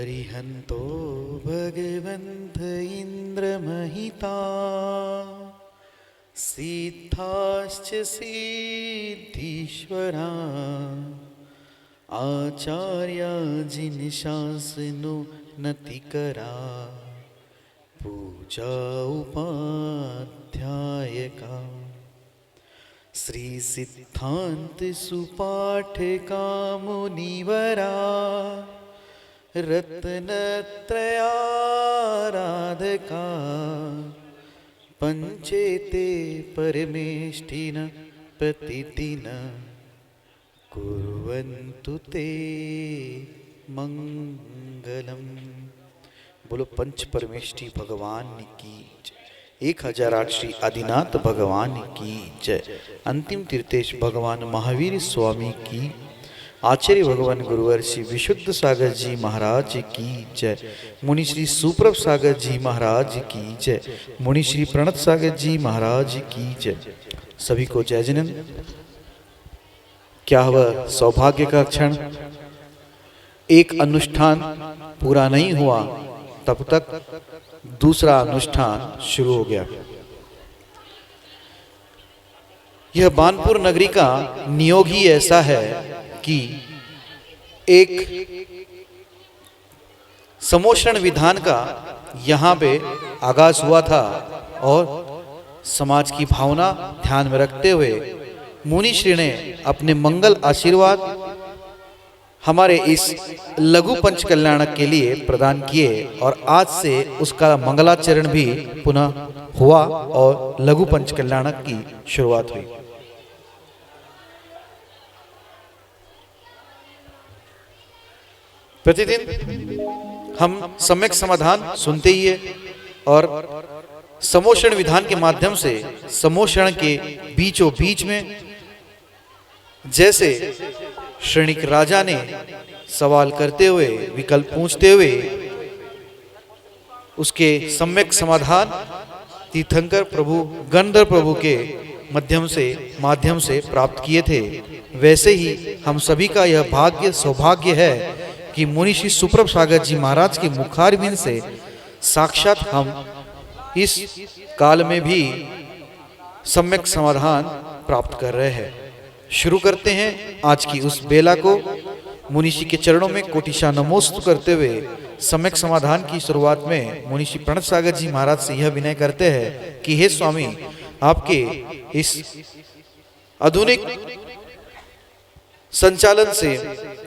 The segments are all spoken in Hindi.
अरिहन्तो भगवन्त इन्द्रमहिता सिद्धाश्च सिद्धीश्वरा आचार्या जिनशासनो नतिकरा पूजा उपाध्यायका श्री सिद्धांत सुपाठका मुनिवरा रत्नत्रयाराधका पंचेते परमेष्ठिन प्रतिदिन कुर्वन्तु ते मंगलम। बोलो पंच परमेष्ठी भगवान की जय। 1008 श्री आदिनाथ भगवान की जय। अंतिम तीर्थेश भगवान महावीर स्वामी की, आचार्य भगवान गुरुवर श्री विशुद्ध सागर जी महाराज की जय। मुनि श्री सुप्रभ सागर जी महाराज की जय। मुनि श्री प्रणत सागर जी महाराज की जय। सभी को जय जिनन। क्या वह सौभाग्य का क्षण, एक अनुष्ठान पूरा नहीं हुआ तब तक दूसरा अनुष्ठान शुरू हो गया। यह बानपुर नगरी का नियोग ही ऐसा है कि एक समोषण विधान का यहाँ पे आगाज हुआ था और समाज की भावना ध्यान में रखते हुए मुनि श्री ने अपने मंगल आशीर्वाद हमारे इस लघु पंच कल्याणक के लिए प्रदान किए और आज से उसका मंगलाचरण भी पुनः हुआ और लघु पंच कल्याणक की शुरुआत हुई। प्रतिदिन हम सम्यक समाधान सुनते ही है और समोषण विधान के माध्यम से समोषण के बीचों बीच में जैसे श्रेणिक राजा ने सवाल करते हुए, विकल्प पूछते हुए उसके सम्यक समाधान तीर्थंकर प्रभु गंधर्व प्रभु के माध्यम से प्राप्त किए थे, वैसे ही हम सभी का यह भाग्य सौभाग्य है कि मुनि श्री सुप्रभ सागर जी महाराज के मुखारविंद से साक्षात हम इस काल में भी सम्यक समाधान प्राप्त कर रहे हैं। शुरू करते हैं आज की उस बेला को मुनिषि के चरणों में कोटिशा नमोस्तु करते हुए सम्यक समाधान की शुरुआत में मुनिषि प्रणत सागर जी महाराज से यह विनय करते हैं कि हे स्वामी, आपके इस आधुनिक संचालन से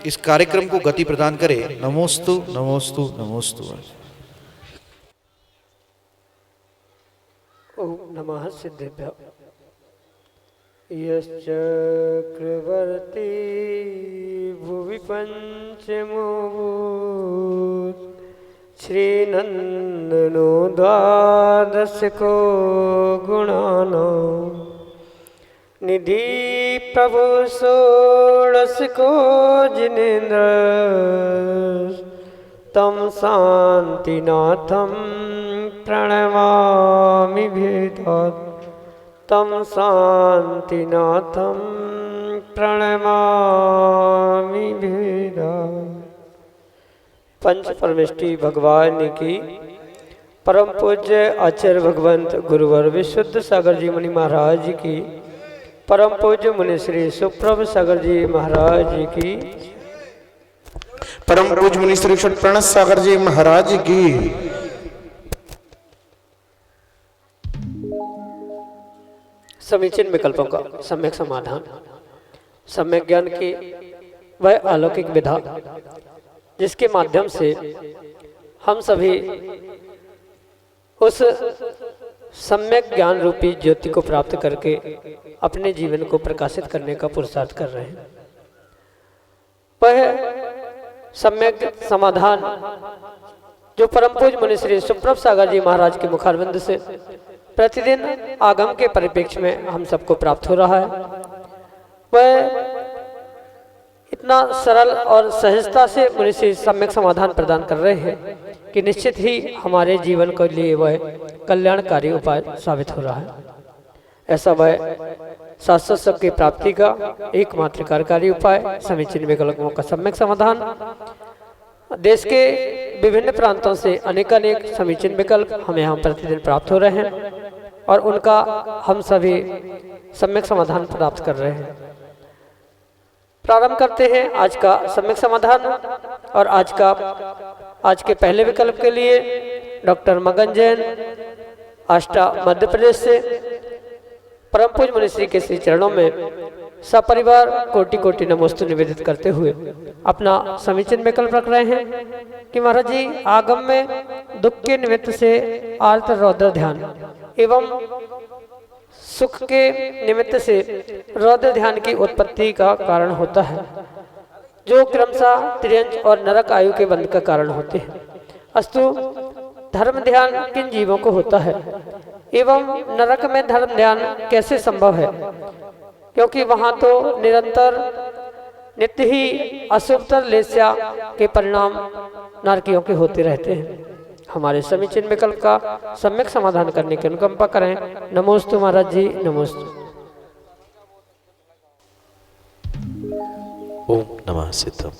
इस कार्यक्रम को गति प्रदान करे। नमोस्तु नमोस्तु नमोस्तु। ओम नमः सिद्धेभ्यो। यश्चक्रवर्ती भुवि पंचमोभूत श्रीनंदनो द्वादशको गुणानां निधि प्रभु षोडशको जिनेन्द्र तम शांतिनाथं प्रणमामि भेदात् तम शांतिनाथं प्रणमामि भेदात्। पंच परमेष्ठी भगवान की परम पूज्य आचार्य भगवंत गुरुवर विशुद्ध सागर जी मुनि महाराज की, परम पूज्य मुनि श्री सुप्रभ सागर जी महाराज की, परम पूज्य मुनि श्री प्रणत सागर जी महाराज की। समीचीन विकल्पों का सम्यक समाधान, सम्यक ज्ञान की वह अलौकिक विधा जिसके माध्यम से हम सभी उस सम्यक ज्ञान रूपी ज्योति को प्राप्त करके अपने जीवन को प्रकाशित करने का पुरुषार्थ कर रहे हैं। वह सम्यक समाधान जो परम पूज्य मुनि श्री सुप्रभ सागर जी महाराज के मुखारविंद से प्रतिदिन आगम के परिप्रेक्ष्य में हम सबको प्राप्त हो रहा है, वह इतना सरल और सहजता से मुनि श्री सम्यक समाधान प्रदान कर रहे हैं कि निश्चित ही हमारे जीवन के लिए वह कल्याणकारी उपाय साबित हो रहा है। ऐसा वह शाश्वत सुख की प्राप्ति का एकमात्र कार्यकारी उपाय समीचीन विकल्पों का सम्यक समाधान देश के विभिन्न प्रांतों से अनेकानेक समीचीन विकल्प हमें यहाँ प्रतिदिन प्राप्त हो रहे हैं और उनका हम सभी सम्यक समाधान प्राप्त कर रहे हैं। प्रारंभ करते हैं आज का सम्यक समाधान। और आज के पहले विकल्प के लिए डॉक्टर मगन जैन आष्टा मध्य प्रदेश से परम पूज्य मुनिश्री के श्री चरणों में सपरिवार कोटि कोटि नमोस्तु निवेदित करते हुए अपना समीचीन विकल्प रख रहे हैं कि महाराज जी, आगम में दुख के निमित्त से आर्त रौद्र ध्यान एवं सुख के निमित्त से रौद्र ध्यान की उत्पत्ति का कारण होता है, जो क्रमशः त्रियंच और नरक आयु के बंध का कारण होते हैं। अस्तु धर्म ध्यान किन जीवों को होता है एवं नरक में धर्म ध्यान कैसे संभव है, क्योंकि वहां तो निरंतर नित्य ही अशुभतर लेस्या के परिणाम नारकियों के होते रहते हैं। हमारे समीचीन विकल्प का सम्यक समाधान करने की अनुकंपा करें। नमोस्तु महाराज जी, नमोस्तु। ओम नमः सिद्धम।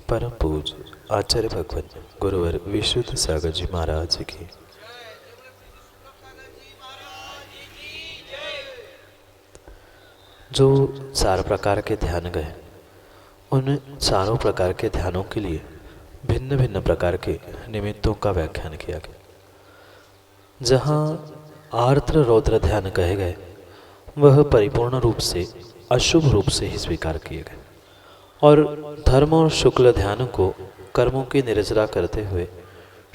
परम पूज्य आचार्य भगवत गुरुवर विशुद्ध सागर जी महाराज की। जो 4 प्रकार के ध्यान गए, उन चारों प्रकार के ध्यानों के लिए भिन्न भिन्न प्रकार के निमित्तों का व्याख्यान किया गया। जहाँ आर्द्र रौद्र ध्यान कहे गए, वह परिपूर्ण रूप से अशुभ रूप से ही स्वीकार किए गए, और धर्म और शुक्ल ध्यान को कर्मों की निर्जरा करते हुए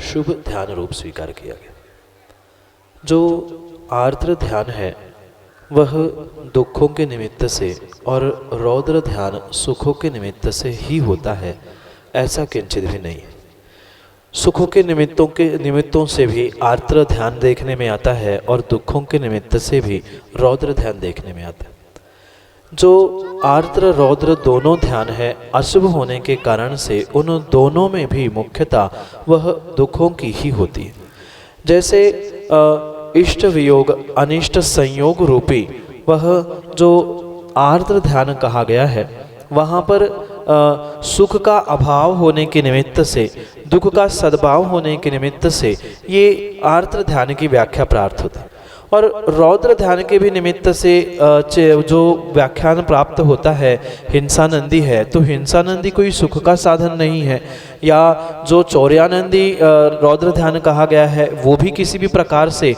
शुभ ध्यान रूप स्वीकार किया गया। जो आर्द्र ध्यान है वह दुखों के निमित्त से और रौद्र ध्यान सुखों के निमित्त से ही होता है, ऐसा किंचित भी नहीं है। सुखों के निमित्तों से भी आर्द्र ध्यान देखने में आता है और दुखों के निमित्त से भी रौद्र ध्यान देखने में आता है। जो आर्द्र रौद्र दोनों ध्यान है, अशुभ होने के कारण से उन दोनों में भी मुख्यतः वह दुखों की ही होती है। जैसे इष्ट वियोग अनिष्ट संयोग रूपी वह जो आर्द्र ध्यान कहा गया है, वहाँ पर सुख का अभाव होने के निमित्त से, दुख का सद्भाव होने के निमित्त से ये आर्द्र ध्यान की व्याख्या प्राप्त होती है। और रौद्र ध्यान के भी निमित्त से जो व्याख्यान प्राप्त होता है हिंसानंदी है, तो हिंसानंदी कोई सुख का साधन नहीं है, या जो चौर्यानंदी रौद्र ध्यान कहा गया है वो भी किसी भी प्रकार से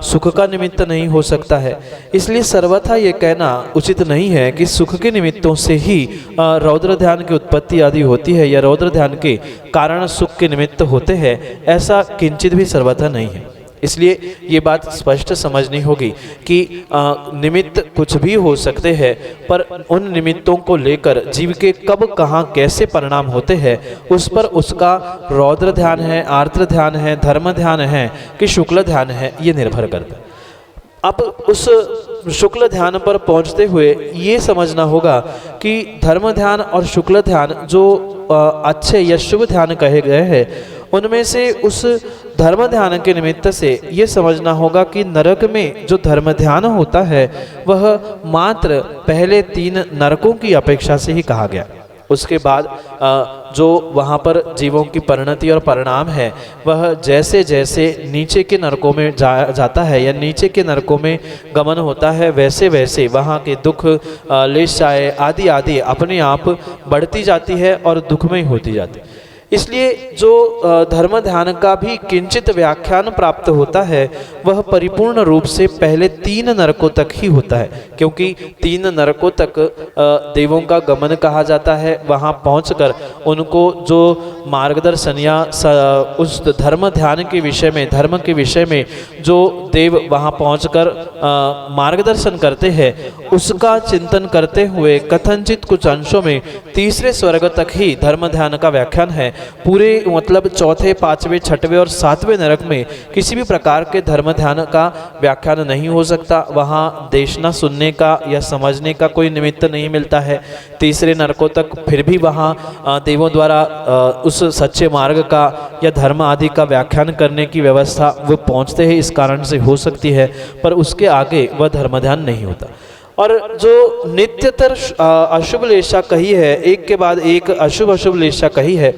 सुख का निमित्त नहीं हो सकता है। इसलिए सर्वथा ये कहना उचित नहीं है कि सुख के निमित्तों से ही रौद्र ध्यान की उत्पत्ति आदि होती है या रौद्र ध्यान के कारण सुख के निमित्त होते हैं, ऐसा किंचित भी सर्वथा नहीं है। इसलिए ये बात स्पष्ट समझनी होगी कि निमित्त कुछ भी हो सकते हैं, पर उन निमित्तों को लेकर जीव के कब कहाँ कैसे परिणाम होते हैं उस पर उसका रौद्र ध्यान है, आर्द्र ध्यान है, धर्म ध्यान है कि शुक्ल ध्यान है, ये निर्भर करता है। अब उस शुक्ल ध्यान पर पहुंचते हुए ये समझना होगा कि धर्म ध्यान और शुक्ल ध्यान जो अच्छे या शुभ ध्यान कहे गए हैं, उनमें से उस धर्म ध्यान के निमित्त से ये समझना होगा कि नरक में जो धर्म ध्यान होता है वह मात्र पहले 3 नरकों की अपेक्षा से ही कहा गया। उसके बाद जो वहाँ पर जीवों की परिणति और परिणाम है वह जैसे जैसे नीचे के नरकों में जाता है या नीचे के नरकों में गमन होता है, वैसे वैसे वहाँ के दुख लेशाएँ आदि आदि अपने आप बढ़ती जाती है और दुखमय होती जाती है। इसलिए जो धर्म ध्यान का भी किंचित व्याख्यान प्राप्त होता है वह परिपूर्ण रूप से पहले 3 नरकों तक ही होता है, क्योंकि 3 नरकों तक देवों का गमन कहा जाता है। वहाँ पहुंचकर उनको जो मार्गदर्शन या उस धर्म ध्यान के विषय में, धर्म के विषय में जो देव वहाँ पहुंचकर मार्गदर्शन करते हैं, उसका चिंतन करते हुए कथनचित कुछ अंशों में 3रे स्वर्ग तक ही धर्म ध्यान का व्याख्यान है। पूरे मतलब 4थे, 5वें, 6वें और 7वें नरक में किसी भी प्रकार के धर्म ध्यान का व्याख्यान नहीं हो सकता। वहाँ देखना सुनने का या समझने का कोई निमित्त नहीं मिलता है। 3रे नरकों तक फिर भी वहाँ देवों द्वारा उस सच्चे मार्ग का या धर्म आदि का व्याख्यान करने की व्यवस्था वो पहुँचते हैं, इस कारण से हो सकती है, पर उसके आगे वह धर्म ध्यान नहीं होता। और जो नित्यतर अशुभ लेशा कही है, एक के बाद एक अशुभ लेशा कही है,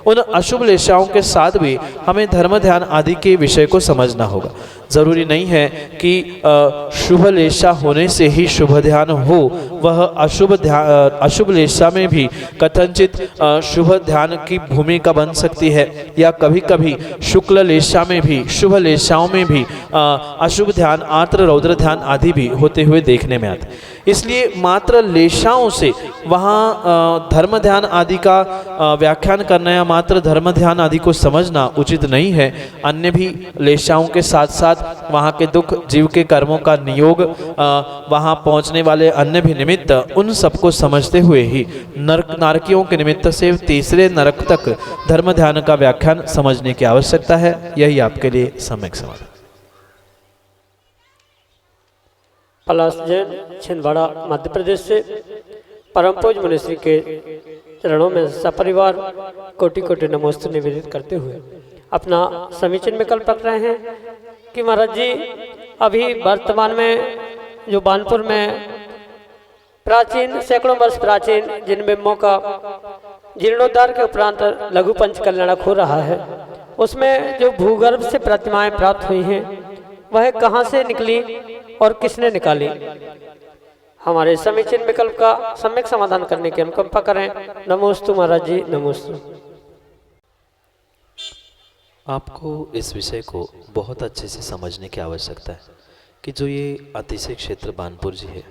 उन अशुभ लेशाओं के साथ भी हमें धर्म ध्यान आदि के विषय को समझना होगा। जरूरी नहीं है कि शुभ लेशा होने से ही शुभ ध्यान हो, वह अशुभ लेशा में भी कथनचित शुभ ध्यान की भूमिका बन सकती है, या कभी कभी शुक्ल लेशा में भी, शुभ लेशाओं में भी अशुभ ध्यान, आर्द्र रौद्र ध्यान आदि भी होते हुए देखने में आते। इसलिए मात्र लेशाओं से वहाँ धर्म ध्यान आदि का व्याख्यान करना या मात्र धर्म ध्यान आदि को समझना उचित नहीं है। अन्य भी लेशाओं के साथ साथ वहाँ के दुख, जीव के कर्मों का नियोग, वहाँ पहुँचने वाले अन्य भी निमित्त, उन सबको समझते हुए ही नारकियों के निमित्त से तीसरे नरक तक धर्म ध्यान का व्याख्यान समझने की आवश्यकता है। यही आपके लिए सम्यक समाधान। पलाश जैन, छिंदवाड़ा, मध्य प्रदेश से परम पूज्य मुनिश्री के चरणों में सपरिवार कोटि कोटि नमोस्तु निवेदित करते हुए अपना समीचीन विकल्प रख रहे हैं कि महाराज जी अभी वर्तमान में जो बानपुर में प्राचीन, सैकड़ों वर्ष प्राचीन जिन बिंबों का जीर्णोद्धार के उपरांत लघु पंच कल्याणक हो रहा है, उसमें जो भूगर्भ से प्रतिमाएं प्राप्त हुई हैं वह कहाँ से निकली और किसने निकाली? हमारे समीचीन विकल्प का सम्यक समाधान करने की अनुकंपा करें। नमोस्तु महाराज जी, नमोस्तु। आपको इस विषय को बहुत अच्छे से समझने की आवश्यकता है कि जो ये अतिशय क्षेत्र बानपुर जी है,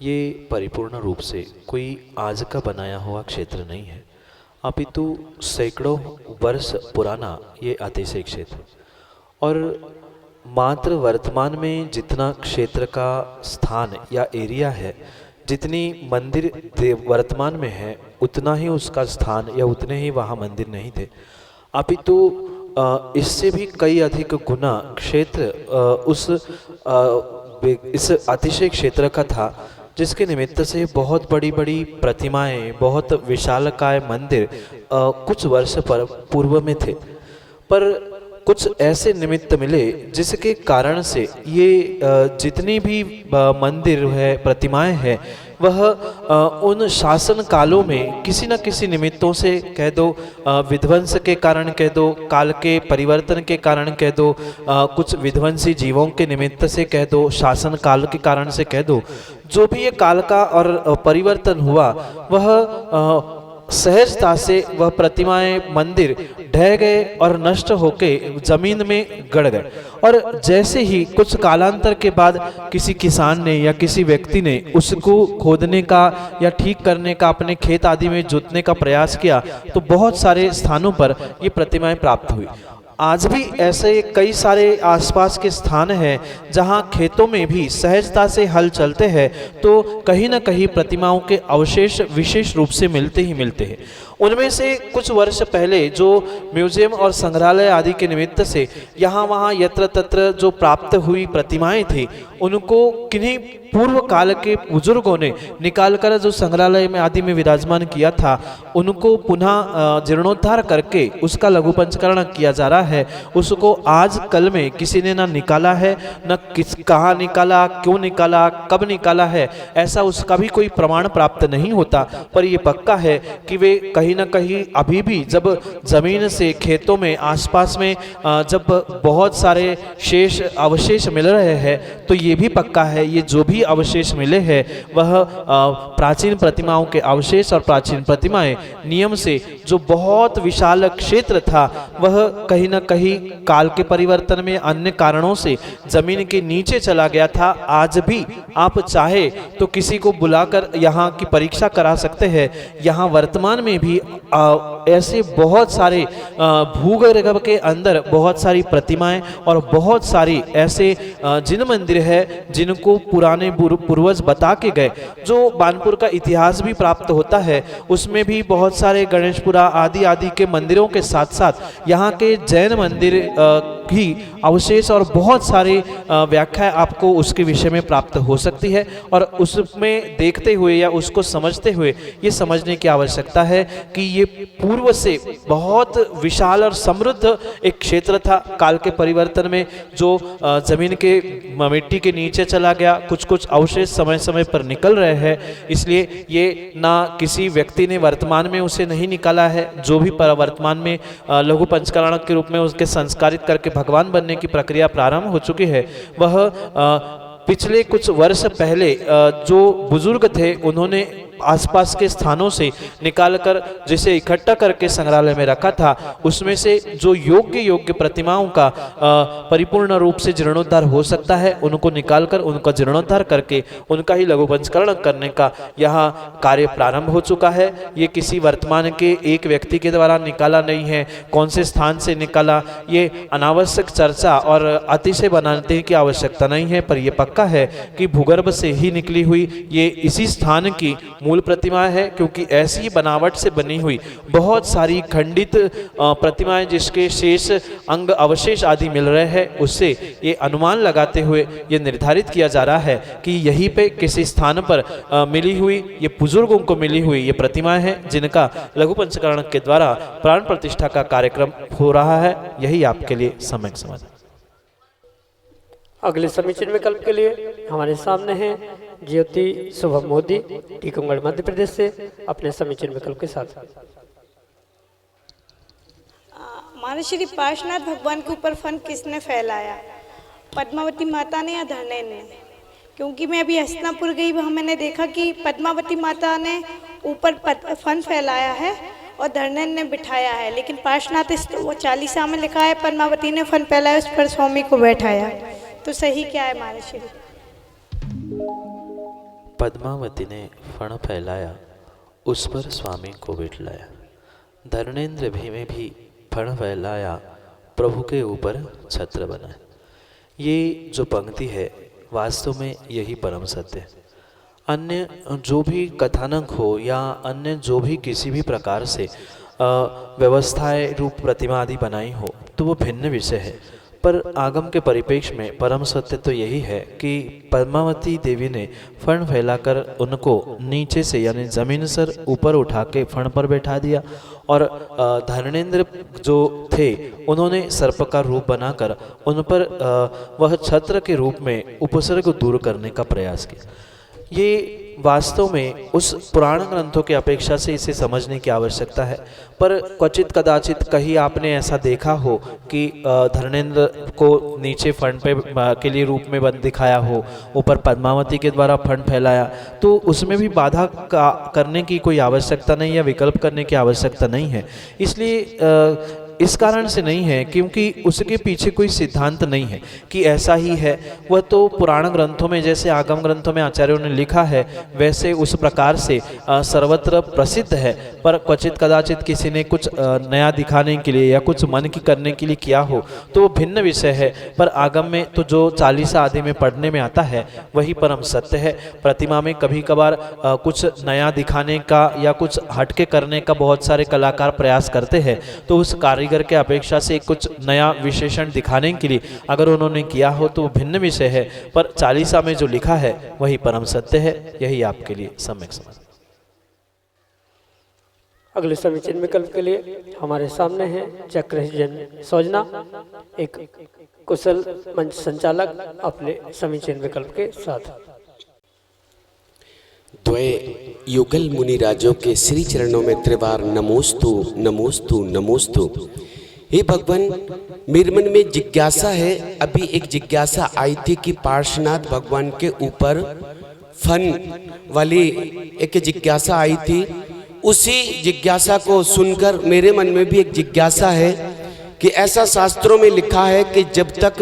ये परिपूर्ण रूप से कोई आज का बनाया हुआ क्षेत्र नहीं है, अपितु सैकड़ों वर्ष पुराना ये अतिशय क्षेत्र। और मात्र वर्तमान में जितना क्षेत्र का स्थान या एरिया है, जितनी मंदिर वर्तमान में है, उतना ही उसका स्थान या उतने ही वहाँ मंदिर नहीं थे, अपितु इससे भी कई अधिक गुना क्षेत्र इस अतिशय क्षेत्र का था, जिसके निमित्त से बहुत बड़ी बड़ी प्रतिमाएं, बहुत विशालकाय मंदिर कुछ वर्ष पूर्व में थे। पर कुछ ऐसे निमित्त मिले जिसके कारण से ये जितनी भी मंदिर है, प्रतिमाएं हैं, वह उन शासन कालों में किसी न किसी निमित्तों से कह दो, विध्वंस के कारण कह दो, काल के परिवर्तन के कारण कह दो, कुछ विध्वंसी जीवों के निमित्त से कह दो, शासन काल के कारण से कह दो, जो भी ये काल का और परिवर्तन हुआ, वह सहजता से वह प्रतिमाएं, मंदिर ढह गए और नष्ट होके जमीन में गड़ गए। और जैसे ही कुछ कालांतर के बाद किसी किसान ने या किसी व्यक्ति ने उसको खोदने का या ठीक करने का, अपने खेत आदि में जोतने का प्रयास किया, तो बहुत सारे स्थानों पर ये प्रतिमाएं प्राप्त हुई। आज भी ऐसे कई सारे आसपास के स्थान हैं जहां खेतों में भी सहजता से हल चलते हैं तो कहीं न कहीं प्रतिमाओं के अवशेष विशेष रूप से मिलते ही मिलते हैं। उनमें से कुछ वर्ष पहले जो म्यूजियम और संग्रहालय आदि के निमित्त से यहाँ वहाँ यत्र तत्र जो प्राप्त हुई प्रतिमाएं थी, उनको किन्हीं पूर्व काल के बुजुर्गों ने निकालकर जो संग्रहालय में आदि में विराजमान किया था, उनको पुनः जीर्णोद्धार करके उसका लघु पंचकरण किया जा रहा है। उसको आज कल में किसी ने ना निकाला है, न कहाँ निकाला, क्यों निकाला, कब निकाला है, ऐसा उसका भी कोई प्रमाण प्राप्त नहीं होता। पर ये पक्का है कि वे कहीं न कहीं अभी भी जब जमीन से खेतों में आसपास में जब बहुत सारे शेष अवशेष मिल रहे हैं, तो ये भी पक्का है ये जो भी अवशेष मिले हैं वह प्राचीन प्रतिमाओं के अवशेष और प्राचीन प्रतिमाएं नियम से जो बहुत विशाल क्षेत्र था वह कहीं न कहीं काल के परिवर्तन में अन्य कारणों से जमीन के नीचे चला गया था। आज भी आप चाहे तो किसी को बुलाकर यहाँ की परीक्षा करा सकते हैं। यहाँ वर्तमान में भी ऐसे बहुत सारे भूगर्भ के अंदर बहुत सारी प्रतिमाएं और बहुत सारी ऐसे जिन मंदिर है जिनको पुराने पूर्वज बता के गए, जो बानपुर का इतिहास भी प्राप्त होता है। उसमें भी बहुत सारे गणेशपुरा आदि आदि के मंदिरों के साथ साथ यहाँ के जैन मंदिर ही अवशेष और बहुत सारे व्याख्या आपको उसके विषय में प्राप्त हो सकती है। और उसमें देखते हुए या उसको समझते हुए ये समझने की आवश्यकता है कि ये पूर्व से बहुत विशाल और समृद्ध एक क्षेत्र था। काल के परिवर्तन में जो जमीन के मिट्टी के नीचे चला गया, कुछ कुछ अवशेष समय समय पर निकल रहे हैं, इसलिए ये ना किसी व्यक्ति ने वर्तमान में उसे नहीं निकाला है। जो भी वर्तमान में लघु पंचकरण के रूप में उसके संस्कारित करके भगवान बनने की प्रक्रिया प्रारंभ हो चुकी है, वह पिछले कुछ वर्ष पहले जो बुजुर्ग थे उन्होंने आसपास के स्थानों से निकालकर जिसे इकट्ठा करके संग्रहालय में रखा था, उसमें से जो योग्य प्रतिमाओं का परिपूर्ण रूप से जीर्णोद्धार हो सकता है, उनको निकालकर उनका जीर्णोद्धार करके उनका ही लघु पंचकरण करने का यहाँ कार्य प्रारंभ हो चुका है। ये किसी वर्तमान के एक व्यक्ति के द्वारा निकाला नहीं है। कौन से स्थान से निकाला, ये अनावश्यक चर्चा और अतिशय बनाने की आवश्यकता नहीं है, पर यह पक्का है कि भूगर्भ से ही निकली हुई ये इसी स्थान की मूल प्रतिमा है, क्योंकि ऐसी बनावट से बनी हुई बहुत सारी खंडित प्रतिमाएं जिसके शेष अंग अवशेष आदि मिल रहे हैं, उससे ये अनुमान लगाते हुए ये निर्धारित किया जा रहा है कि यहीं पे किसी स्थान पर मिली हुई ये बुजुर्गों को मिली हुई ये प्रतिमाएं हैं, जिनका लघु पंचकरण के द्वारा प्राण प्रतिष्ठा का कार्यक्रम हो रहा है। यही आपके लिए सम्यक समझ। अगले समीचीन विकल्प के लिए हमारे सामने हैं ज्योति शुभम मोदी, टीकमगढ़ मध्य प्रदेश से, अपने समीचीन विकल्प के साथ। महाराज श्री पार्श्वनाथ भगवान के ऊपर फन किसने फैलाया? पद्मावती माता ने या धरणेन्द्र ने? क्योंकि मैं अभी हस्तिनापुर गई, वहाँ मैंने देखा कि पद्मावती माता ने ऊपर फन फैलाया है और धरणेन्द्र ने बिठाया है, लेकिन पार्श्वनाथ वो 40 में लिखा है पद्मावती ने फन फैलाया, उस पर स्वामी को बैठाया। तो सही क्या है महाराज श्री? पद्मावती ने फण फैलाया, उस पर स्वामी को बिठलाया। धरणेन्द्र भी में भी फण फैलाया, प्रभु के ऊपर छत्र बना। ये जो पंक्ति है वास्तव में यही परम सत्य है। अन्य जो भी कथानक हो या अन्य जो भी किसी भी प्रकार से व्यवस्थाएं रूप प्रतिमा आदि बनाई हो, तो वो भिन्न विषय है, पर आगम के परिप्रेक्ष्य में परम सत्य तो यही है कि पद्मावती देवी ने फण फैलाकर उनको नीचे से यानी जमीन से ऊपर उठा के फण पर बैठा दिया, और धरणेन्द्र जो थे उन्होंने सर्प का रूप बनाकर उन पर वह छत्र के रूप में उपसर्ग दूर करने का प्रयास किया। ये वास्तव में उस पुराण ग्रंथों की अपेक्षा से इसे समझने की आवश्यकता है, पर क्वचित कदाचित कहीं आपने ऐसा देखा हो कि धरणेन्द्र को नीचे फण पे के लिए रूप में बंद दिखाया हो, ऊपर पद्मावती के द्वारा फण फैलाया, तो उसमें भी बाधा करने की कोई आवश्यकता नहीं या विकल्प करने की आवश्यकता नहीं है। इसलिए इस कारण से नहीं है क्योंकि उसके पीछे कोई सिद्धांत नहीं है कि ऐसा ही है। वह तो पुराण ग्रंथों में जैसे आगम ग्रंथों में आचार्यों ने लिखा है वैसे उस प्रकार से सर्वत्र प्रसिद्ध है, पर क्वचित कदाचित किसी ने कुछ नया दिखाने के लिए या कुछ मन की करने के लिए किया हो तो वो भिन्न विषय है। पर आगम में तो जो 40 आदि में पढ़ने में आता है वही परम सत्य है। प्रतिमा में कभी कभार कुछ नया दिखाने का या कुछ हटके करने का बहुत सारे कलाकार प्रयास करते हैं, तो उस कारीगर के अपेक्षा से कुछ नया विशेषण दिखाने के लिए अगर उन्होंने किया हो तो भिन्न विषय है, पर 40 में जो लिखा है वही परम सत्य है। यही आपके लिए सम्यक समझ। अगले समीचीन विकल्प के लिए हमारे सामने है चक्रजन सौजना, एक कुशल मंच संचालक, अपने समीचीन विकल्प के साथ। द्वय युगल मुनि राजों के श्री चरणों में त्रिवार नमोस्तु नमोस्तु नमोस्तु। हे भगवान, मेरे मन में जिज्ञासा है। अभी एक जिज्ञासा आई थी कि पार्श्वनाथ भगवान के ऊपर फन वाली एक जिज्ञासा आई थी। उसी जिज्ञासा को सुनकर मेरे मन में भी एक जिज्ञासा है कि ऐसा शास्त्रों में लिखा है कि जब तक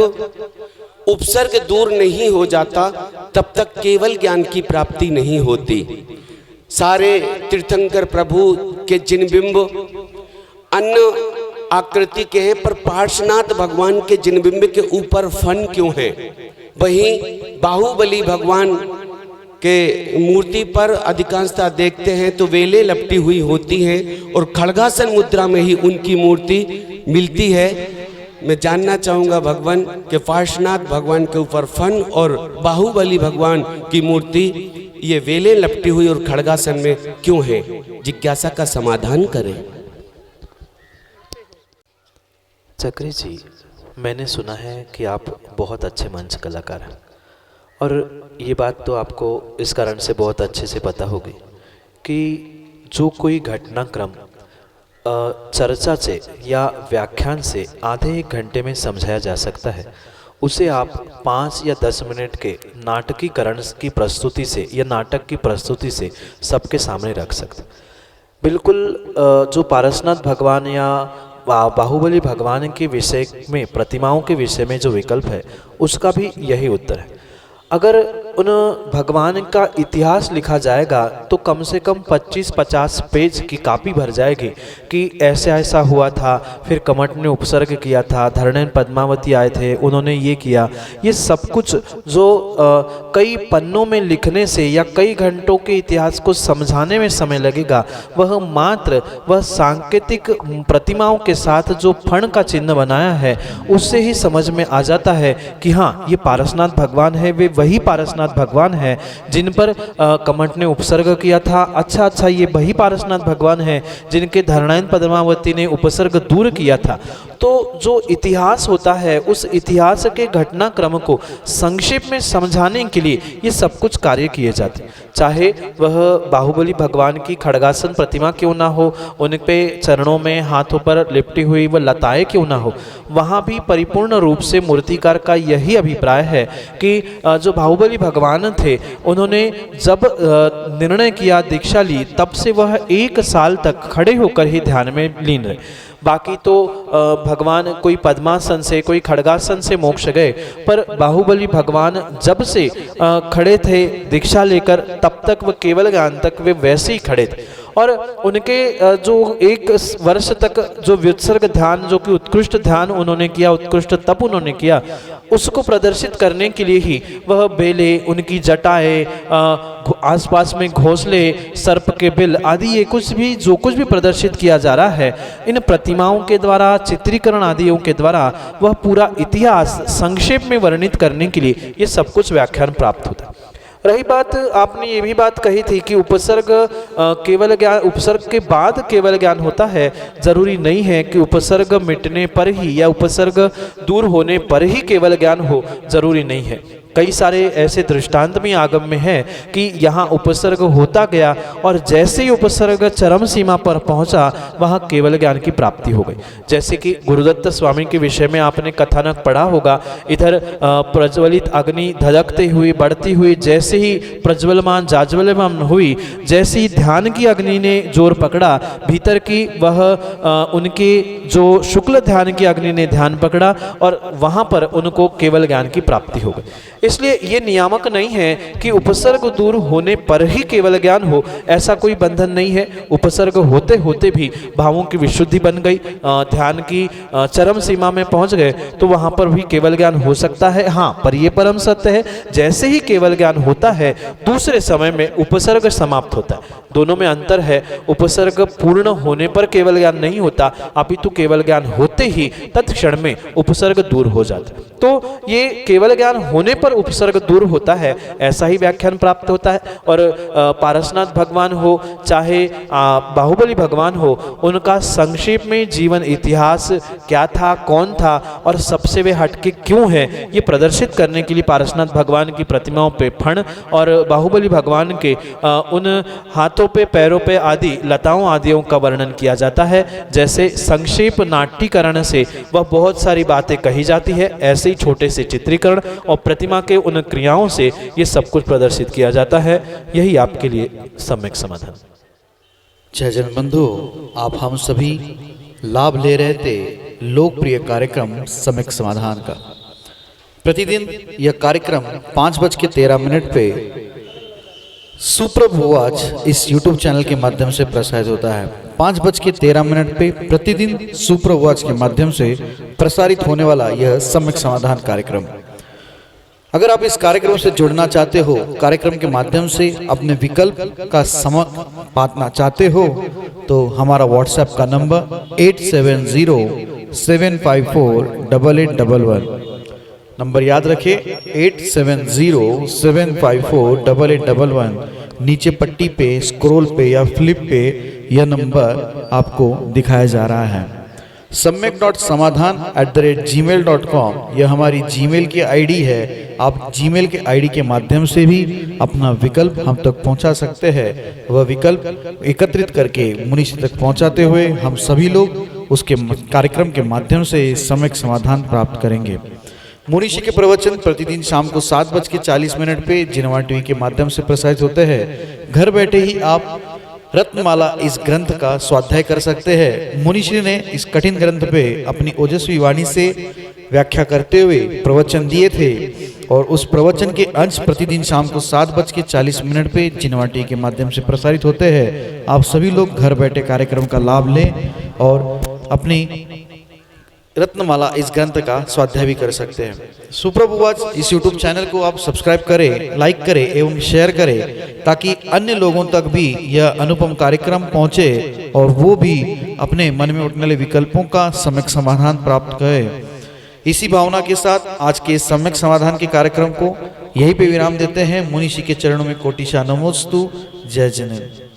उपसर्ग दूर नहीं हो जाता तब तक केवल ज्ञान की प्राप्ति नहीं होती। सारे तीर्थंकर प्रभु के जिन बिंब अन्य आकृति के हैं, पर पार्श्वनाथ भगवान के जिन बिंब के ऊपर फन क्यों है? वहीं बाहुबली भगवान के मूर्ति पर अधिकांशतः देखते हैं तो वेले लपटी हुई होती हैं और खड़गासन मुद्रा में ही उनकी मूर्ति मिलती है। मैं जानना चाहूँगा भगवान के पार्श्वनाथ भगवान के ऊपर फन और बाहुबली भगवान की मूर्ति ये वेले लपटी हुई और खड़गासन में क्यों है? जिज्ञासा का समाधान करें। चक्री जी, मैंने सुना है कि आप बहुत अच्छे मंच कलाकार हैं और ये बात तो आपको इस कारण से बहुत अच्छे से पता होगी कि जो कोई घटनाक्रम चर्चा से या व्याख्यान से आधे एक घंटे में समझाया जा सकता है, उसे आप 5 या 10 मिनट के नाटकीकरण की प्रस्तुति से या नाटक की प्रस्तुति से सबके सामने रख सकते। बिल्कुल जो पारसनाथ भगवान या बाहुबली भगवान के विषय में, प्रतिमाओं के विषय में जो विकल्प है, उसका भी यही उत्तर है। अगर उन भगवान का इतिहास लिखा जाएगा तो कम से कम 25-50 पेज की कॉपी भर जाएगी कि ऐसे ऐसा हुआ था, फिर कमठ ने उपसर्ग किया था, धरणेन पद्मावती आए थे, उन्होंने ये किया। ये सब कुछ जो कई पन्नों में लिखने से या कई घंटों के इतिहास को समझाने में समय लगेगा, वह सांकेतिक प्रतिमाओं के साथ जो फण का चिन्ह बनाया है उससे ही समझ में आ जाता है कि हाँ, ये पारसनाथ भगवान है, वे वही पारसनाथ भगवान है जिन पर कमठ ने उपसर्ग किया था। अच्छा, ये वही पारसनाथ भगवान है जिनके धरणायन पद्मावती ने उपसर्ग दूर किया था। तो जो इतिहास होता है, उस इतिहास के घटनाक्रम को संक्षेप में समझाने के लिए ये सब कुछ कार्य किए जाते हैं। चाहे वह बाहुबली भगवान की खड़गासन प्रतिमा क्यों ना हो, उन पे चरणों में हाथों पर लिपटी हुई वह लताएं क्यों ना हो, वहाँ भी परिपूर्ण रूप से मूर्तिकार का यही अभिप्राय है कि जो बाहुबली भगवान थे, उन्होंने जब निर्णय किया, दीक्षा ली, तब से वह 1 साल तक खड़े होकर ही ध्यान में लीन रहे। बाकी तो भगवान कोई पद्मासन से, कोई खड़गासन से मोक्ष गए, पर बाहुबली भगवान जब से खड़े थे दीक्षा लेकर, तब तक वह केवल ज्ञान तक वे वैसे ही खड़े थे। और उनके जो 1 वर्ष तक जो व्युत्सर्ग ध्यान, जो कि उत्कृष्ट ध्यान उन्होंने किया, उत्कृष्ट तप उन्होंने किया, उसको प्रदर्शित करने के लिए ही वह बेले, उनकी जटाएं, आसपास में घोंसले, सर्प के बिल आदि, ये जो कुछ भी प्रदर्शित किया जा रहा है, इन प्रतिमाओं के द्वारा, चित्रीकरण आदियों के द्वारा वह पूरा इतिहास संक्षेप में वर्णित करने के लिए ये सब कुछ व्याख्यान प्राप्त होता है। रही बात, आपने ये भी बात कही थी कि उपसर्ग केवल ज्ञान, उपसर्ग के बाद केवल ज्ञान होता है। जरूरी नहीं है कि उपसर्ग मिटने पर ही या उपसर्ग दूर होने पर ही केवल ज्ञान हो, जरूरी नहीं है। कई सारे ऐसे दृष्टांत में आगम में है कि यहाँ उपसर्ग होता गया और जैसे ही उपसर्ग चरम सीमा पर पहुँचा, वहाँ केवल ज्ञान की प्राप्ति हो गई। जैसे कि गुरुदत्त स्वामी के विषय में आपने कथानक पढ़ा होगा। इधर प्रज्वलित अग्नि धधकते हुई, बढ़ती हुई, जैसे ही प्रज्वलमान जाज्वल्यमान हुई, जैसे ही ध्यान की अग्नि ने जोर पकड़ा भीतर की, वह उनके जो शुक्ल ध्यान की अग्नि ने ध्यान पकड़ा और वहाँ पर उनको केवल ज्ञान की प्राप्ति हो गई। इसलिए ये नियामक नहीं है कि उपसर्ग दूर होने पर ही केवल ज्ञान हो, ऐसा कोई बंधन नहीं है। उपसर्ग होते होते भी भावों की विशुद्धि बन गई, ध्यान की चरम सीमा में पहुंच गए, तो वहां पर भी केवल ज्ञान हो सकता है। हाँ, पर ये परम सत्य है, जैसे ही केवल ज्ञान होता है, दूसरे समय में उपसर्ग समाप्त होता है। दोनों में अंतर है। उपसर्ग पूर्ण होने पर केवल ज्ञान नहीं होता, अपितु केवल ज्ञान होते ही तत्क्षण में उपसर्ग दूर हो जाता है। तो ये केवल ज्ञान होने पर उपसर्ग दूर होता है, ऐसा ही व्याख्यान प्राप्त होता है। और पारसनाथ भगवान हो चाहे बाहुबली भगवान हो, उनका संक्षेप में जीवन इतिहास क्या था, कौन था और सबसे वे हटके क्यों है, ये प्रदर्शित करने के लिए पारसनाथ भगवान की प्रतिमाओं पे फण और बाहुबली भगवान के उन हाथों पे, पैरों पे आदि लताओं आदियों का वर्णन किया जाता है। जैसे संक्षेप नाट्यकरण से वह बहुत सारी बातें कही जाती है, ऐसे ही छोटे से चित्रीकरण और प्रतिमा के उन क्रियाओं से ये सब कुछ प्रदर्शित किया जाता है। यही आपके लिए सम्यक समाधान। जय जन बंधु, आप हम सभी लाभ ले रहे थे लोकप्रिय कार्यक्रम सम्यक समाधान का। प्रतिदिन यह कार्यक्रम 5:13 पे सुप्रभुवाच इस YouTube चैनल के माध्यम से प्रसारित होता है। 5:13 पे प्रतिदिन सुप्रभुवाच के माध्यम से प्रसारित होने वाला यह सम्यक समाधान कार्यक्रम। अगर आप इस कार्यक्रम से जुड़ना चाहते हो, कार्यक्रम के माध्यम से अपने विकल्प का समक पाना चाहते हो, तो हमारा व्हाट्सएप का नंबर 8707 8707548811। नंबर याद रखें 8707548811। नीचे पट्टी पे, स्क्रॉल पे या फ्लिप पे यह नंबर आपको दिखाया जा रहा है। samyak.samadhan@gmail.com यह हमारी जीमेल की आईडी है। आप जीमेल के आईडी के माध्यम से भी अपना विकल्प हम तक पहुंचा सकते हैं। वह विकल्प एकत्रित करके मुनीषी तक पहुंचाते हुए हम सभी लोग उसके कार्यक्रम के माध्यम से सम्यक समाधान प्राप्त करेंगे। मुनीषी के प्रवचन प्रतिदिन शाम को 7:40 पे जिनवा टीवी के माध्यम से प्रसारित होते हैं। घर बैठे ही आप रत्नमाला इस ग्रंथ का स्वाध्याय कर सकते हैं। मुनीषी ने इस कठिन ग्रंथ पे अपनी ओजस्वी वाणी से व्याख्या करते हुए प्रवचन दिए थे और उस प्रवचन के अंश प्रतिदिन शाम को 7:40 पे जिनवा टीवी के माध्यम से प्रसारित होते हैं। आप सभी लोग घर बैठे कार्यक्रम का लाभ लें और अपनी रत्नमाला इस ग्रंथ का स्वाध्याय भी कर सकते हैं। सुप्रभुवाच इस YouTube चैनल को आप सब्सक्राइब करें, लाइक करें एवं शेयर करें ताकि अन्य लोगों तक भी यह अनुपम कार्यक्रम पहुंचे और वो भी अपने मन में उठने वाले विकल्पों का सम्यक समाधान प्राप्त करें। इसी भावना के साथ आज के सम्यक समाधान के कार्यक्रम को यहीं पे विराम देते हैं। मुनीषी के चरणों में कोटिशा नमोस्तु। जय जनेन्द्र।